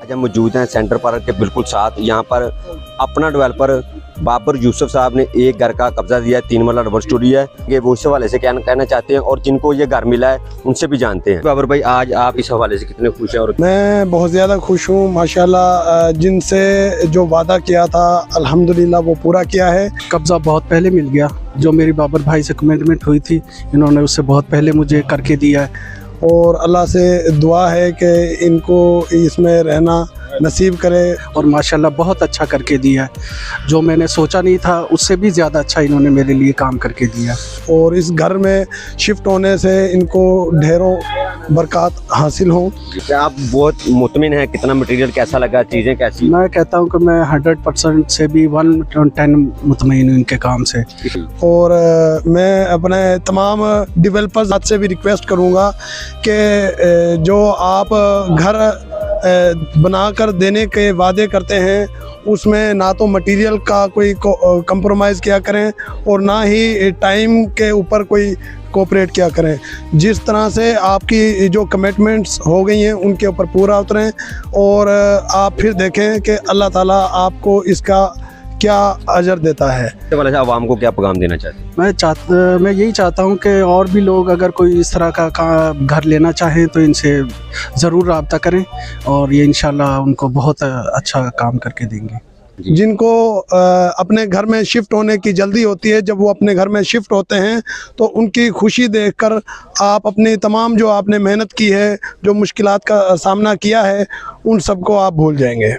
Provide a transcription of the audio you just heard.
आज हम मौजूद हैं सेंटर पार्क के बिल्कुल साथ। यहाँ पर अपना डेवलपर बाबर यूसुफ साहब ने एक घर का कब्जा दिया है, 3 मरला डबल स्टोरी है। ये वो इस हवाले से क्या कहना चाहते हैं और जिनको ये घर मिला है उनसे भी जानते हैं। बाबर भाई, आज आप इस हवाले से कितने खुश हैं? और मैं बहुत ज़्यादा खुश हूँ माशाल्लाह। जिनसे जो वादा किया था अल्हम्दुलिल्लाह वो पूरा किया है। कब्ज़ा बहुत पहले मिल गया, जो मेरी बाबर भाई से कमिटमेंट हुई थी इन्होंने उससे बहुत पहले मुझे करके दिया है। और अल्लाह से दुआ है कि इनको इसमें रहना नसीब करे। और माशाल्लाह बहुत अच्छा करके दिया है, जो मैंने सोचा नहीं था उससे भी ज़्यादा अच्छा इन्होंने मेरे लिए काम करके दिया। और इस घर में शिफ्ट होने से इनको ढेरों बरकत हासिल हों। क्या आप बहुत मुतमिन हैं? कितना मटेरियल कैसा लगा, चीज़ें कैसी? मैं कहता हूँ कि मैं 100% से भी 110 मुतमईन हूँ इनके काम से। और मैं अपने तमाम डेवलपर्स से भी रिक्वेस्ट करूँगा कि जो आप घर बनाकर देने के वादे करते हैं उसमें ना तो मटेरियल का कोई कंप्रोमाइज़ किया करें और ना ही टाइम के ऊपर कोई कोऑपरेट किया करें। जिस तरह से आपकी जो कमिटमेंट्स हो गई हैं उनके ऊपर पूरा उतरें और आप फिर देखें कि अल्लाह ताला आपको इसका क्या अजर देता है। इससे वाले से आवाम को क्या पैगाम देना चाहते हैं? मैं यही चाहता हूँ कि और भी लोग अगर कोई इस तरह का घर लेना चाहें तो इनसे ज़रूर रब्ता करें और ये इंशाल्लाह उनको बहुत अच्छा काम करके देंगे। जिनको अपने घर में शिफ्ट होने की जल्दी होती है, जब वो अपने घर में शिफ्ट होते हैं तो उनकी खुशी देखकर आप अपनी तमाम जो आपने मेहनत की है, जो मुश्किलात का सामना किया है, उन सबको आप भूल जाएंगे।